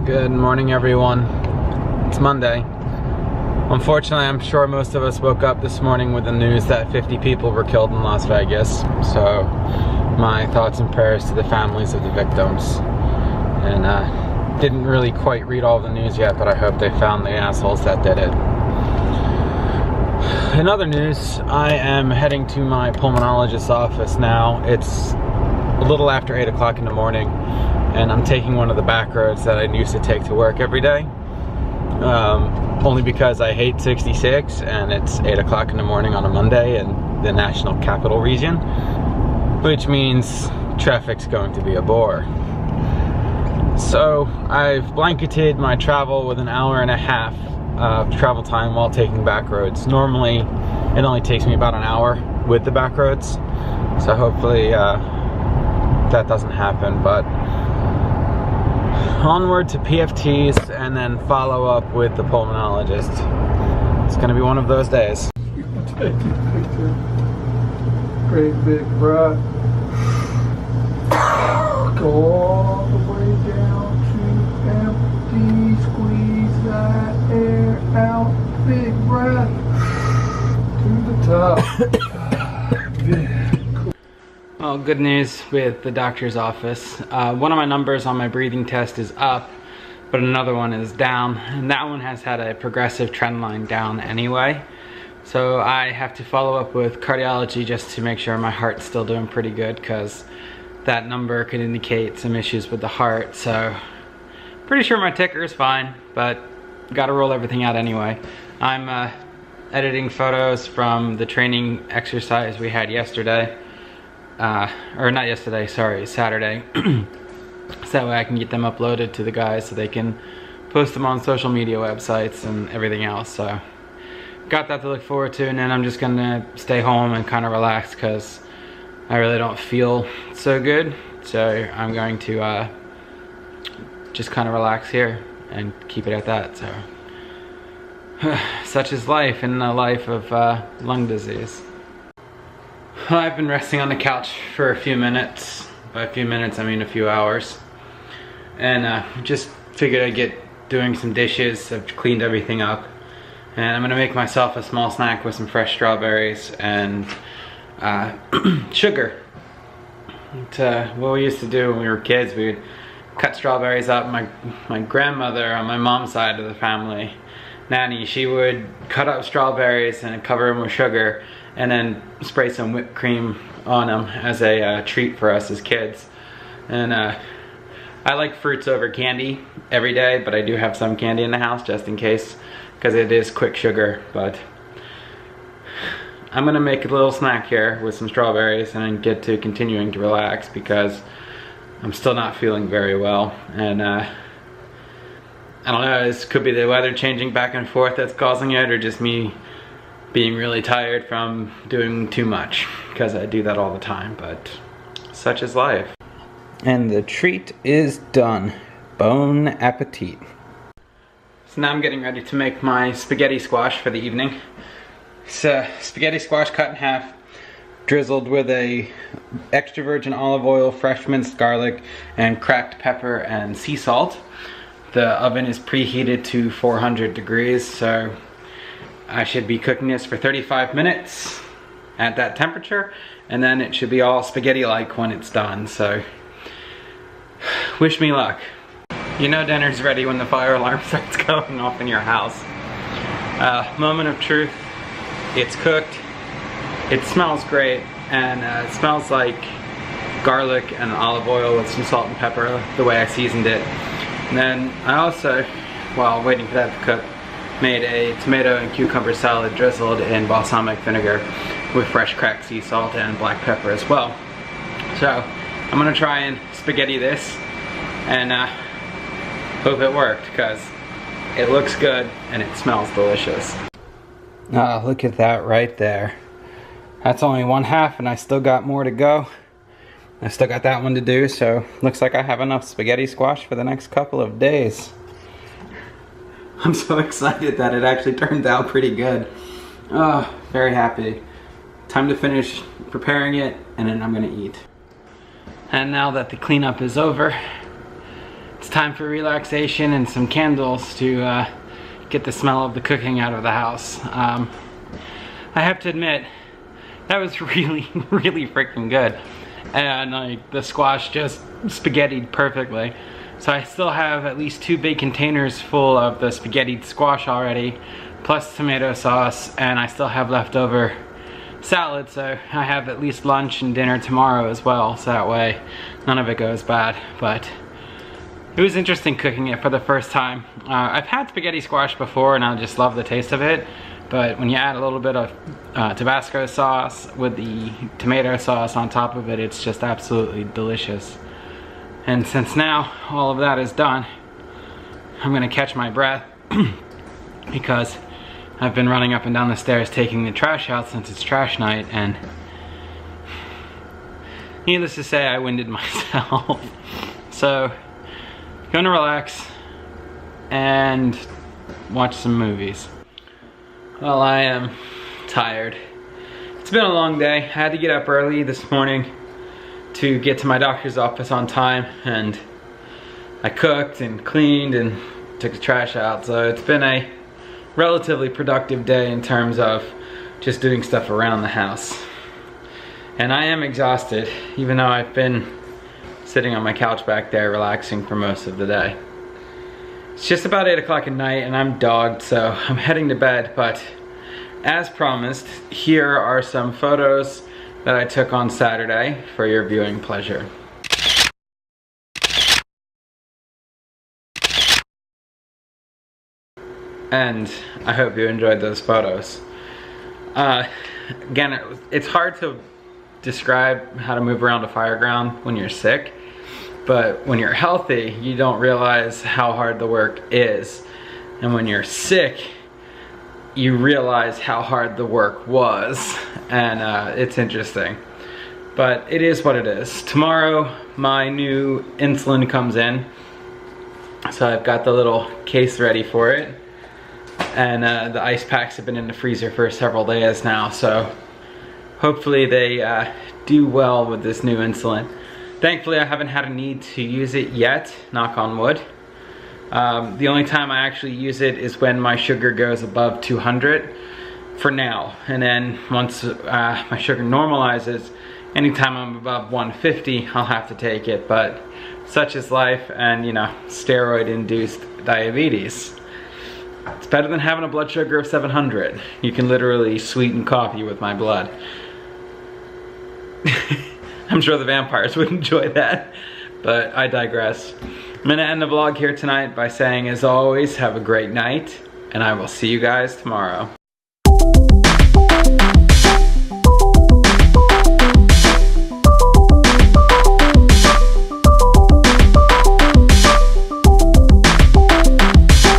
Good morning, everyone. It's Monday. Unfortunately, I'm sure most of us woke up this morning with the news that 50 people were killed in Las Vegas. So my thoughts and prayers to the families of the victims. And didn't really quite read all the news yet, but I hope they found the assholes that did it. In other news, I am heading to my pulmonologist's office now. It's a little after 8 o'clock in the morning, and I'm taking one of the back roads that I used to take to work every day. Only because I hate 66 and it's 8 o'clock in the morning on a Monday in the National Capital Region, which means traffic's going to be a bore. So I've blanketed my travel with an hour and a half of travel time while taking back roads. Normally it only takes me about an hour with the back roads, so hopefully that doesn't happen. But onward to PFTs and then follow up with the pulmonologist. It's gonna be one of those days. Take a picture. Great big breath. Go all the way down to empty. Squeeze that air out. Big breath. To the top. Well, good news with the doctor's office. One of my numbers on my breathing test is up, but another one is down, and that one has had a progressive trend line down anyway. So I have to follow up with cardiology just to make sure my heart's still doing pretty good, because that number could indicate some issues with the heart. So pretty sure my ticker is fine, but gotta roll everything out anyway. I'm editing photos from the training exercise we had yesterday. Or not yesterday, sorry, Saturday. So that way I can get them uploaded to the guys so they can post them on social media websites and everything else. So got that to look forward to, and then I'm just gonna stay home and kind of relax because I really don't feel so good. So I'm going to just kind of relax here and keep it at that. So such is life in the life of lung disease. I've been resting on the couch for a few minutes. By a few minutes, I mean a few hours. And just figured I'd get doing some dishes. I've cleaned everything up. And I'm gonna make myself a small snack with some fresh strawberries and sugar. What we used to do when we were kids, we'd cut strawberries up. My grandmother on my mom's side of the family, Nanny, she would cut up strawberries and cover them with sugar and then spray some whipped cream on them as a treat for us as kids. And I like fruits over candy every day, but I do have some candy in the house just in case, because it is quick sugar. But I'm gonna make a little snack here with some strawberries and then get to continuing to relax because I'm still not feeling very well. And I don't know, this could be the weather changing back and forth that's causing it, or just me being really tired from doing too much, because I do that all the time, but such is life. And the treat is done. Bon appetit. So now I'm getting ready to make my spaghetti squash for the evening. It's spaghetti squash cut in half, drizzled with a extra virgin olive oil, fresh minced garlic, and cracked pepper and sea salt. The oven is preheated to 400 degrees, so I should be cooking this for 35 minutes at that temperature, and then it should be all spaghetti-like when it's done. So wish me luck. You know dinner's ready when the fire alarm starts going off in your house. Moment of truth. It's cooked. It smells great, and it smells like garlic and olive oil with some salt and pepper, the way I seasoned it. And then I also, while waiting for that to cook, made a tomato and cucumber salad drizzled in balsamic vinegar with fresh cracked sea salt and black pepper as well. So I'm gonna try and spaghetti this and hope it worked, because it looks good and it smells delicious. Ah, look at that right there. That's only one half and I still got more to go. I still got that one to do, so looks like I have enough spaghetti squash for the next couple of days. I'm so excited that it actually turned out pretty good. Oh, very happy. Time to finish preparing it, and then I'm gonna eat. And now that the cleanup is over, it's time for relaxation and some candles to get the smell of the cooking out of the house. I have to admit, that was really, really freaking good. And like, the squash just spaghettied perfectly. So I still have at least 2 big containers full of the spaghettied squash already, plus tomato sauce, and I still have leftover salad, so I have at least lunch and dinner tomorrow as well, so that way none of it goes bad. But it was interesting cooking it for the first time. I've had spaghetti squash before and I just love the taste of it, but when you add a little bit of Tabasco sauce with the tomato sauce on top of it, it's just absolutely delicious. And since now all of that is done, I'm gonna catch my breath because I've been running up and down the stairs taking the trash out since it's trash night, and needless to say, I winded myself. So, gonna relax and watch some movies. Well, I am tired. It's been a long day. I had to get up early this morning to get to my doctor's office on time, and I cooked and cleaned and took the trash out, so it's been a relatively productive day in terms of just doing stuff around the house. And I am exhausted, even though I've been sitting on my couch back there relaxing for most of the day. It's just about 8 o'clock at night and I'm dogged, so I'm heading to bed, but as promised, here are some photos that I took on Saturday for your viewing pleasure. And I hope you enjoyed those photos. Again, it's hard to describe how to move around a fire ground when you're sick, but when you're healthy, you don't realize how hard the work is. And when you're sick, you realize how hard the work was. And it's interesting. But it is what it is. Tomorrow, my new insulin comes in. So I've got the little case ready for it. And the ice packs have been in the freezer for several days now, so hopefully they do well with this new insulin. Thankfully, I haven't had a need to use it yet, knock on wood. The only time I actually use it is when my sugar goes above 200 for now. And then once my sugar normalizes, anytime I'm above 150, I'll have to take it. But such is life, and you know, steroid-induced diabetes. It's better than having a blood sugar of 700. You can literally sweeten coffee with my blood. I'm sure the vampires would enjoy that, but I digress. I'm gonna end the vlog here tonight by saying, as always, have a great night, and I will see you guys tomorrow.